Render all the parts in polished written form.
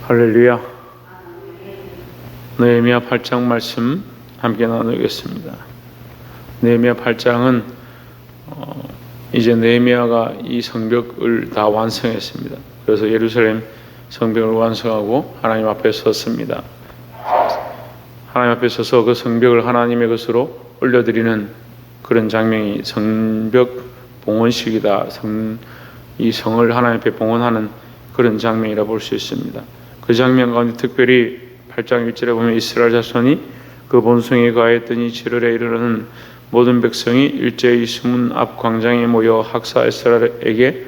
할렐루야. 느헤미야 8장 말씀 함께 나누겠습니다. 느헤미야 8장은 이제 느헤미야가 이 성벽을 다 완성했습니다. 그래서 예루살렘 성벽을 완성하고 하나님 앞에 섰습니다. 하나님 앞에 서서 그 성벽을 하나님의 것으로 올려드리는 그런 장면이 성벽 봉헌식이다. 이 성을 하나님 앞에 봉헌하는 그런 장면이라 볼 수 있습니다. 그 장면 가운데 특별히 8장 1절에 보면 이스라엘 자손이 그 본성에 가했더니 7월에 이르러는 모든 백성이 일제히 수문 앞 광장에 모여 학사 에스라에게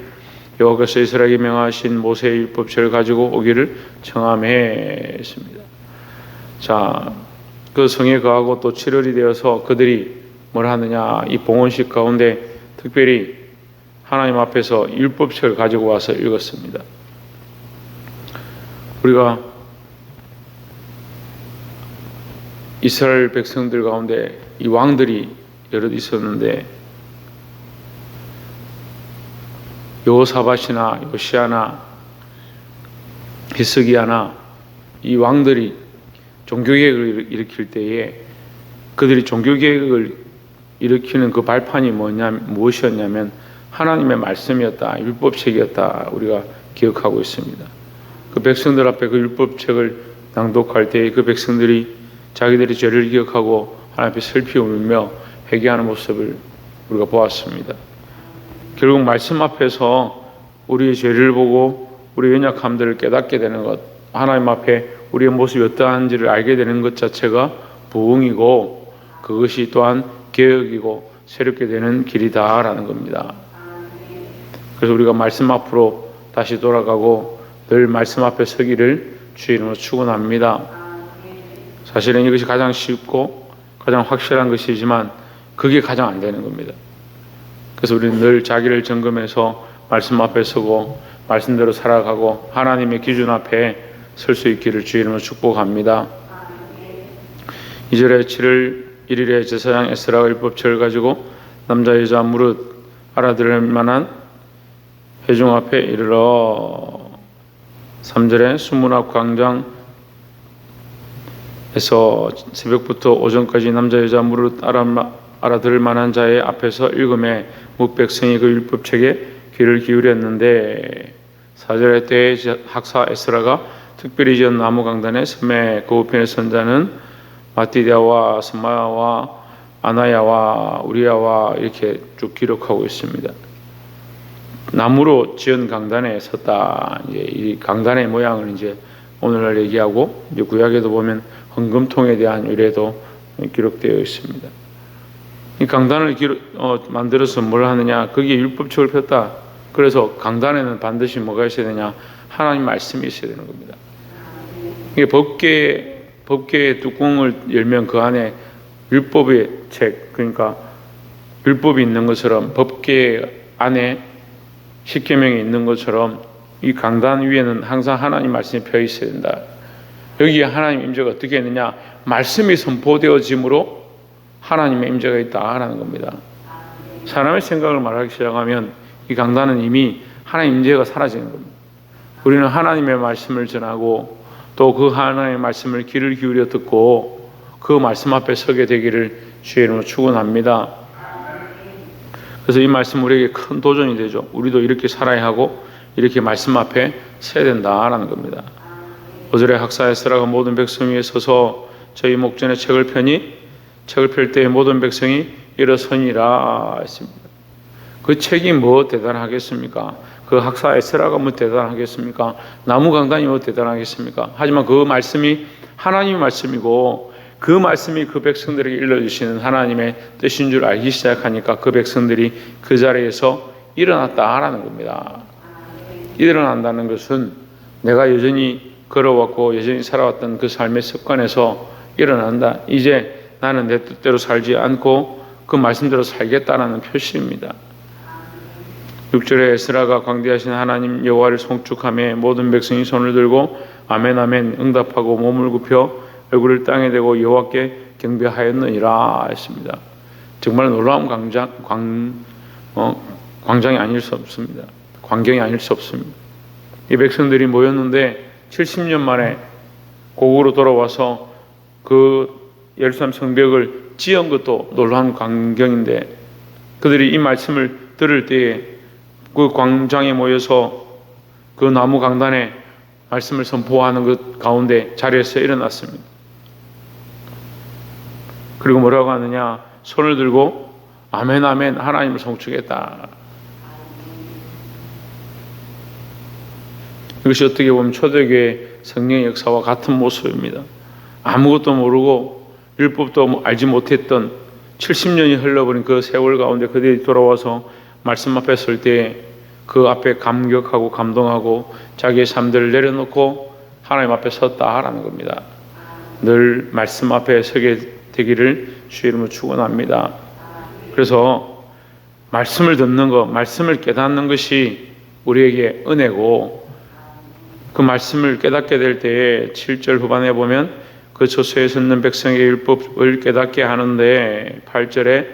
여호와께서 이스라엘에게 명하신 모세의 율법책을 가지고 오기를 청함해 했습니다. 자, 그 성에 거하고 또 7월이 되어서 그들이 뭘 하느냐, 이 봉헌식 가운데 특별히 하나님 앞에서 율법책을 가지고 와서 읽었습니다. 우리가 이스라엘 백성들 가운데 이 왕들이 여럿 있었는데 여호사밧이나 요시아나 히스기야나 이 왕들이 종교개혁을 일으킬 때에 그들이 종교개혁을 일으키는 그 발판이 무엇이었냐면 하나님의 말씀이었다, 율법책이었다, 우리가 기억하고 있습니다. 그 백성들 앞에 그 율법책을 낭독할 때에 그 백성들이 자기들의 죄를 기억하고 하나님 앞에 슬피 울며 회개하는 모습을 우리가 보았습니다. 결국 말씀 앞에서 우리의 죄를 보고 우리의 연약함들을 깨닫게 되는 것, 하나님 앞에 우리의 모습이 어떠한지를 알게 되는 것 자체가 부흥이고 그것이 또한 개혁이고 새롭게 되는 길이다라는 겁니다. 그래서 우리가 말씀 앞으로 다시 돌아가고 늘 말씀 앞에 서기를 주의 이름으로 축원합니다. 사실은 이것이 가장 쉽고 가장 확실한 것이지만 그게 가장 안 되는 겁니다. 그래서 우리는 늘 자기를 점검해서 말씀 앞에 서고 말씀대로 살아가고 하나님의 기준 앞에 설 수 있기를 주의 이름으로 축복합니다. 2절에 7월 1일에 제사장 에스라가 율법책을 가지고 남자 여자 무릇 알아들을 만한 회중 앞에 이르러 3절에 수문 앞 광장에서 새벽부터 오전까지 남자 여자 무릇 알아들을 만한 자의 앞에서 읽음에 뭇백성이 그 율법책에 귀를 기울였는데 4절에 때에 학사 에스라가 특별히 지은 나무 강단의 섬의 그 우편에 선 자는 마띠디아와 스마야와 아나야와 우리야와 이렇게 쭉 기록하고 있습니다. 나무로 지은 강단에 섰다. 이제 이 강단의 모양을 이제 오늘날 얘기하고 이제 구약에도 보면 헌금통에 대한 유래도 기록되어 있습니다. 이 강단을 만들어서 뭘 하느냐? 거기에 율법책을 폈다. 그래서 강단에는 반드시 뭐가 있어야 되냐? 하나님 말씀이 있어야 되는 겁니다. 이게 법궤의 뚜껑을 열면 그 안에 율법의 책, 그러니까 율법이 있는 것처럼 법궤 안에 십계명이 있는 것처럼 이 강단 위에는 항상 하나님 말씀이 펴 있어야 된다. 여기에 하나님 임재가 어떻게 있느냐? 말씀이 선포되어짐으로 하나님의 임재가 있다라는 겁니다. 사람의 생각을 말하기 시작하면 이 강단은 이미 하나님 임재가 사라지는 겁니다. 우리는 하나님의 말씀을 전하고 또 그 하나님의 말씀을 귀를 기울여 듣고 그 말씀 앞에 서게 되기를 주의 이름으로 축원합니다. 그래서 이 말씀 우리에게 큰 도전이 되죠. 우리도 이렇게 살아야 하고 이렇게 말씀 앞에 서야 된다라는 겁니다. 5절에 학사 에스라가 모든 백성 위에 서서 저희 목전에 책을 펴니 책을 펼 때에 모든 백성이 일어서니라 했습니다. 그 책이 뭐 대단하겠습니까? 그 학사 에스라가 뭐 대단하겠습니까? 나무 강단이 뭐 대단하겠습니까? 하지만 그 말씀이 하나님의 말씀이고 그 말씀이 그 백성들에게 일러주시는 하나님의 뜻인 줄 알기 시작하니까 그 백성들이 그 자리에서 일어났다라는 겁니다. 일어난다는 것은 내가 여전히 걸어왔고 여전히 살아왔던 그 삶의 습관에서 일어난다. 이제 나는 내 뜻대로 살지 않고 그 말씀대로 살겠다라는 표시입니다. 6절에 에스라가 광대하신 하나님 여호와를 송축하며 모든 백성이 손을 들고 아멘 아멘 응답하고 몸을 굽혀 얼굴을 땅에 대고 여호와께 경배하였느니라 했습니다. 정말 놀라운 광장이 아닐 수 없습니다. 광경이 아닐 수 없습니다. 이 백성들이 모였는데 70년 만에 고국으로 돌아와서 그 예루살렘 성벽을 지은 것도 놀라운 광경인데, 그들이 이 말씀을 들을 때에 그 광장에 모여서 그 나무 강단에 말씀을 선포하는 것 가운데 자리에서 일어났습니다. 그리고 뭐라고 하느냐? 손을 들고 아멘 아멘 하나님을 송축했다. 이것이 어떻게 보면 초대교회 성령의 역사와 같은 모습입니다. 아무것도 모르고 율법도 알지 못했던 70년이 흘러버린 그 세월 가운데 그들이 돌아와서 말씀 앞에 설 때 그 앞에 감격하고 감동하고 자기의 삶들을 내려놓고 하나님 앞에 섰다 하라는 겁니다. 늘 말씀 앞에 서게 되기를 주의 이름으로 축원합니다. 그래서 말씀을 듣는 것, 말씀을 깨닫는 것이 우리에게 은혜고, 그 말씀을 깨닫게 될 때에 7절 후반에 보면 그 저수에 섰는 백성의 율법을 깨닫게 하는데, 8절에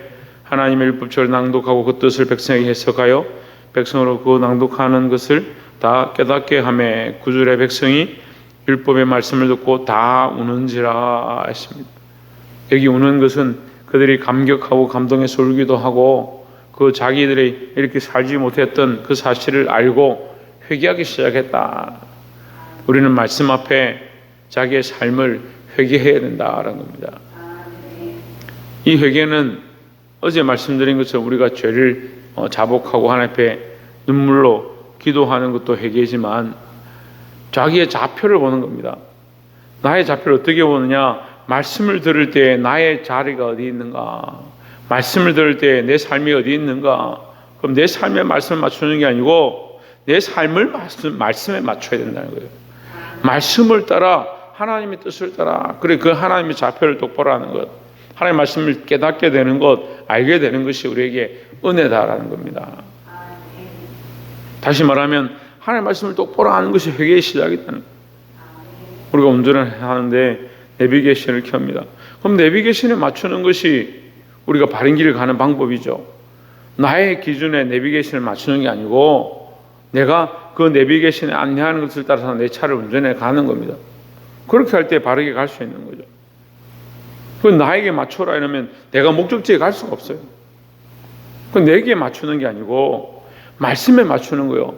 하나님의 율법책을 낭독하고 그 뜻을 백성에게 해석하여 백성으로 그 낭독하는 것을 다 깨닫게 하매 9절에 백성이 율법의 말씀을 듣고 다 우는지라 했습니다. 여기 우는 것은 그들이 감격하고 감동해서 울기도 하고, 그 자기들이 이렇게 살지 못했던 그 사실을 알고 회개하기 시작했다. 우리는 말씀 앞에 자기의 삶을 회개해야 된다라는 겁니다. 이 회개는 어제 말씀드린 것처럼 우리가 죄를 자복하고 하나님 앞에 눈물로 기도하는 것도 회개지만, 자기의 좌표를 보는 겁니다. 나의 좌표를 어떻게 보느냐? 말씀을 들을 때 나의 자리가 어디 있는가? 말씀을 들을 때 내 삶이 어디 있는가? 그럼 내 삶에 말씀을 맞추는 게 아니고 내 삶을 말씀에 맞춰야 된다는 거예요. 말씀을 따라, 하나님의 뜻을 따라, 그래 그 하나님의 좌표를 똑바로 하는 것, 하나님의 말씀을 깨닫게 되는 것, 알게 되는 것이 우리에게 은혜다라는 겁니다. 다시 말하면 하나님의 말씀을 똑바로 하는 것이 회개의 시작이다는 거예요. 우리가 운전을 하는데 내비게이션을 켭니다. 그럼 내비게이션에 맞추는 것이 우리가 바른 길을 가는 방법이죠. 나의 기준에 내비게이션을 맞추는 게 아니고 내가 그 내비게이션에 안내하는 것을 따라서 내 차를 운전해 가는 겁니다. 그렇게 할 때 바르게 갈 수 있는 거죠. 그 나에게 맞춰라 이러면 내가 목적지에 갈 수가 없어요. 그 내게 맞추는 게 아니고 말씀에 맞추는 거예요.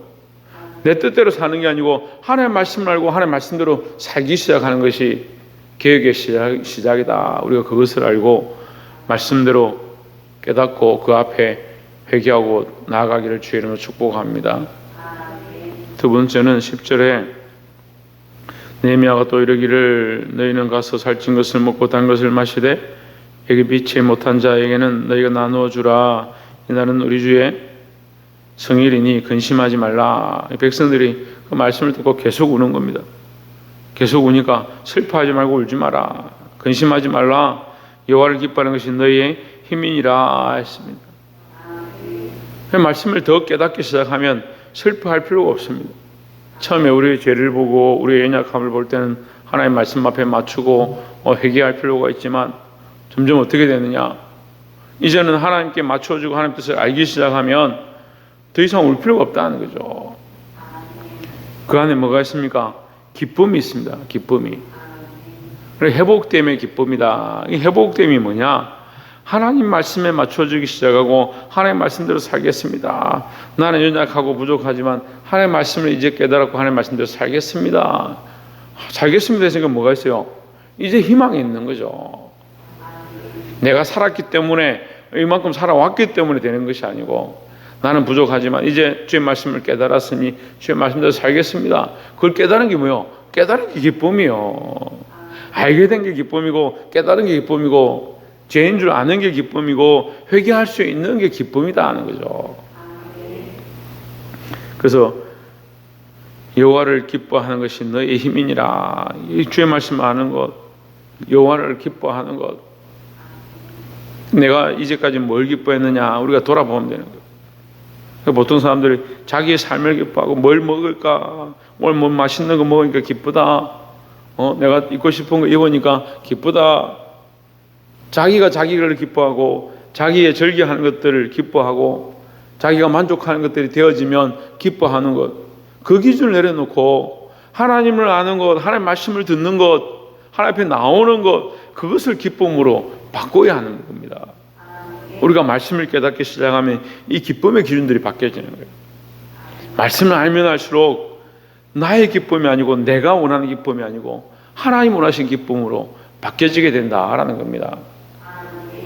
내 뜻대로 사는 게 아니고 하나님의 말씀을 알고 하나님의 말씀대로 살기 시작하는 것이 개혁의 시작이다. 우리가 그것을 알고 말씀대로 깨닫고 그 앞에 회개하고 나아가기를 주의 이름으로 축복합니다. 두 번째는 10절에 느헤미야가 또 이르기를 너희는 가서 살찐 것을 먹고 단 것을 마시되 여기 비치 못한 자에게는 너희가 나누어 주라. 이날은 우리 주의 성일이니 근심하지 말라. 백성들이 그 말씀을 듣고 계속 우는 겁니다. 계속 우니까 슬퍼하지 말고 울지 마라. 근심하지 말라. 여호와를 기뻐하는 것이 너희의 힘이니라 했습니다. 그 말씀을 더 깨닫기 시작하면 슬퍼할 필요가 없습니다. 처음에 우리의 죄를 보고 우리의 연약함을 볼 때는 하나님의 말씀 앞에 맞추고 회개할 필요가 있지만 점점 어떻게 되느냐? 이제는 하나님께 맞춰주고 하나님 뜻을 알기 시작하면 더 이상 울 필요가 없다는 거죠. 그 안에 뭐가 있습니까? 기쁨이 있습니다. 기쁨이. 회복됨의 기쁨이다. 이 회복됨이 뭐냐? 하나님 말씀에 맞춰주기 시작하고 하나님 말씀대로 살겠습니다. 나는 연약하고 부족하지만 하나님 말씀을 이제 깨달았고 하나님 말씀대로 살겠습니다. 살겠습니다 했으니까 뭐가 있어요? 이제 희망이 있는 거죠. 내가 살았기 때문에, 이만큼 살아왔기 때문에 되는 것이 아니고 나는 부족하지만 이제 주의 말씀을 깨달았으니 주의 말씀대로 살겠습니다. 그걸 깨달은 게 뭐예요? 깨달은 게 기쁨이요. 알게 된 게 기쁨이고 깨달은 게 기쁨이고 죄인 줄 아는 게 기쁨이고 회개할 수 있는 게 기쁨이다 하는 거죠. 그래서 여호와를 기뻐하는 것이 너의 힘이니라. 이 주의 말씀 아는 것, 여호와를 기뻐하는 것. 내가 이제까지 뭘 기뻐했느냐 우리가 돌아보면 되는 거예요. 보통 사람들이 자기의 삶을 기뻐하고 뭘 먹을까, 오늘 뭐 맛있는 거 먹으니까 기쁘다, 내가 입고 싶은 거 입으니까 기쁘다. 자기가 자기를 기뻐하고 자기의 즐겨하는 것들을 기뻐하고 자기가 만족하는 것들이 되어지면 기뻐하는 것, 그 기준을 내려놓고 하나님을 아는 것, 하나님 말씀을 듣는 것, 하나님 앞에 나오는 것, 그것을 기쁨으로 바꿔야 하는 겁니다. 우리가 말씀을 깨닫기 시작하면 이 기쁨의 기준들이 바뀌어지는 거예요. 말씀을 알면 알수록 나의 기쁨이 아니고 내가 원하는 기쁨이 아니고 하나님 원하신 기쁨으로 바뀌어지게 된다라는 겁니다.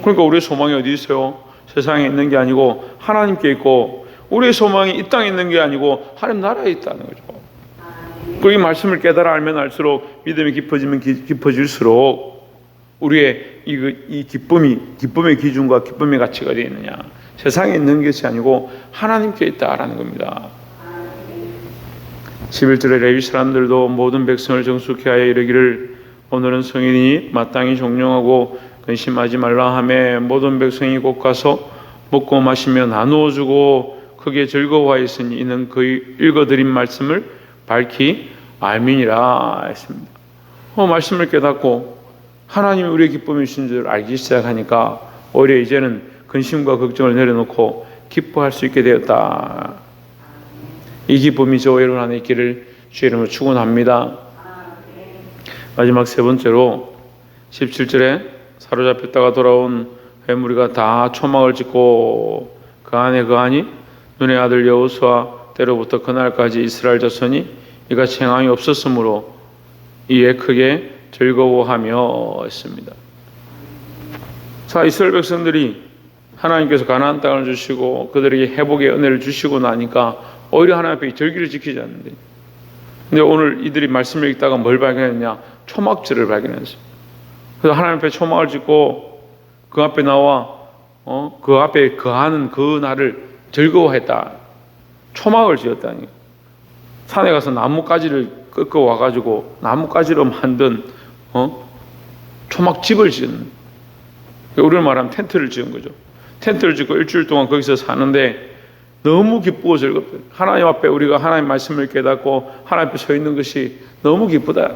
그러니까 우리의 소망이 어디 있어요? 세상에 있는 게 아니고 하나님께 있고, 우리의 소망이 이 땅에 있는 게 아니고 하나님 나라에 있다는 거죠. 그 이 말씀을 깨달아 알면 알수록 믿음이 깊어지면 깊어질수록 우리의 이 기쁨의 기준과 기쁨의 가치가 어디에 있느냐? 세상에 있는 것이 아니고 하나님께 있다라는 겁니다. 11절에 레위 사람들도 모든 백성을 정숙케 하여 이르기를 오늘은 성인이 마땅히 종령하고 근심하지 말라 하매 모든 백성이 곧 가서 먹고 마시며 나누어 주고 크게 즐거워하였으니 이는 그의 읽어드린 말씀을 밝히 알미니라 했습니다. 말씀을 깨닫고 하나님이 우리의 기쁨이신 줄 알기 시작하니까 오히려 이제는 근심과 걱정을 내려놓고 기뻐할 수 있게 되었다. 이 기쁨이 저와 여러분 안에 있기를 주의 이름으로 축원합니다. 마지막 세 번째로 17절에 사로잡혔다가 돌아온 회무리가 다 초막을 짓고 그 안에 거하니 눈의 아들 여호수아 때로부터 그날까지 이스라엘 자손이 이같이 행함이 없었으므로 이에 크게 즐거워하며 했습니다. 자, 이스라엘 백성들이 하나님께서 가나안 땅을 주시고 그들에게 회복의 은혜를 주시고 나니까 오히려 하나님 앞에 절기를 지키지 않는데, 근데 오늘 이들이 말씀을 읽다가 뭘 발견했냐? 초막절을 발견했어요. 그래서 하나님 앞에 초막을 짓고 그 앞에 나와 그 앞에 거하는 그 날을 즐거워했다. 초막을 지었다니. 산에 가서 나뭇가지를 꺾어 와가지고 나뭇가지로 만든 초막집을 지은, 우리를 말하면 텐트를 지은 거죠. 텐트를 짓고 일주일 동안 거기서 사는데 너무 기쁘고 즐겁다. 하나님 앞에 우리가 하나님 말씀을 깨닫고 하나님 앞에 서 있는 것이 너무 기쁘다.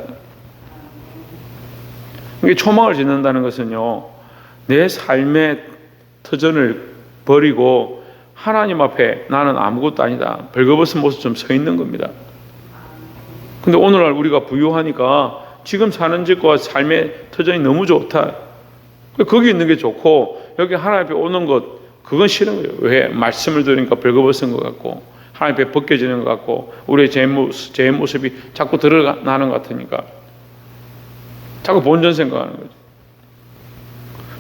이게 초막을 짓는다는 것은요, 내 삶의 터전을 버리고 하나님 앞에 나는 아무것도 아니다, 벌거벗은 모습처럼 서 있는 겁니다. 근데 오늘날 우리가 부유하니까 지금 사는 집과 삶의 터전이 너무 좋다. 거기 있는 게 좋고 여기 하나님 앞에 오는 것, 그건 싫은 거예요. 왜? 말씀을 들으니까 벌거벗은 것 같고 하나님 앞에 벗겨지는 것 같고 우리의 제 모습이 자꾸 드러나는 것 같으니까 자꾸 본전 생각하는 거죠.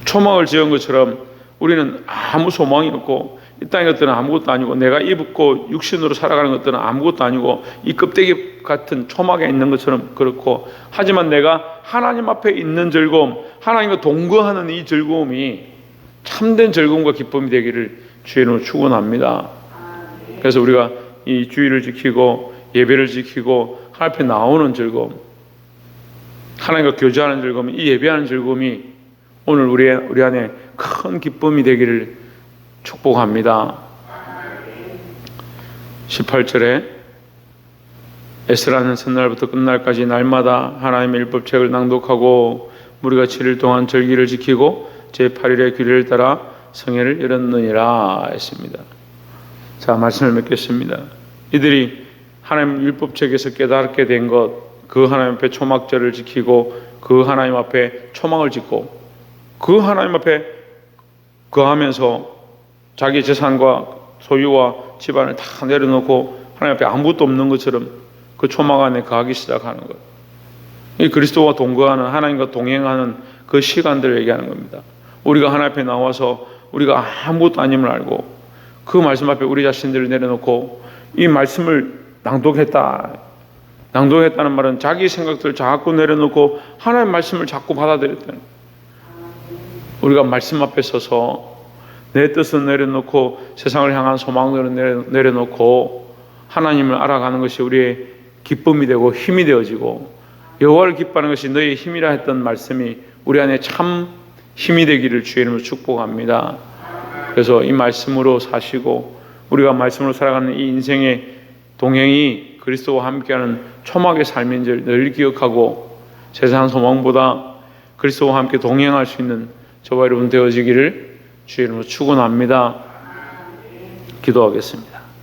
초막을 지은 것처럼 우리는 아무 소망이 없고 이 땅의 것들은 아무것도 아니고 내가 입고 육신으로 살아가는 것들은 아무것도 아니고 이 껍데기 같은 초막에 있는 것처럼 그렇고, 하지만 내가 하나님 앞에 있는 즐거움, 하나님과 동거하는 이 즐거움이 참된 즐거움과 기쁨이 되기를 주의 이름으로 축원합니다. 그래서 우리가 이 주의를 지키고 예배를 지키고 하나님 앞에 나오는 즐거움, 하나님과 교제하는 즐거움, 이 예배하는 즐거움이 오늘 우리 안에 큰 기쁨이 되기를 축복합니다. 18절에 에스라는 첫날부터 끝날까지 날마다 하나님의 율법책을 낭독하고 우리가 7일 동안 절기를 지키고 제8일의 규례를 따라 성회를 열었느니라 했습니다. 자, 말씀을 맺겠습니다. 이들이 하나님 율법책에서 깨닫게 된 것, 그 하나님 앞에 초막절을 지키고 그 하나님 앞에 초막을 짓고 그 하나님 앞에 거하면서 자기 재산과 소유와 집안을 다 내려놓고 하나님 앞에 아무것도 없는 것처럼 그 초막 안에 거하기 시작하는 것. 이 그리스도와 동거하는, 하나님과 동행하는 그 시간들을 얘기하는 겁니다. 우리가 하나님 앞에 나와서 우리가 아무것도 아님을 알고 그 말씀 앞에 우리 자신들을 내려놓고 이 말씀을 낭독했다는 말은 자기 생각들을 자꾸 내려놓고 하나님의 말씀을 자꾸 받아들였다는 거예요. 우리가 말씀 앞에 서서 내 뜻을 내려놓고 세상을 향한 소망들을 내려놓고 하나님을 알아가는 것이 우리의 기쁨이 되고 힘이 되어지고, 여호와를 기뻐하는 것이 너희의 힘이라 했던 말씀이 우리 안에 참 힘이 되기를 주의 이름으로 축복합니다. 그래서 이 말씀으로 사시고 우리가 말씀으로 살아가는 이 인생의 동행이 그리스도와 함께하는 초막의 삶인 줄 늘 기억하고 세상 소망보다 그리스도와 함께 동행할 수 있는 저와 여러분 되어지기를 주의 이름으로 축원합니다. 기도하겠습니다.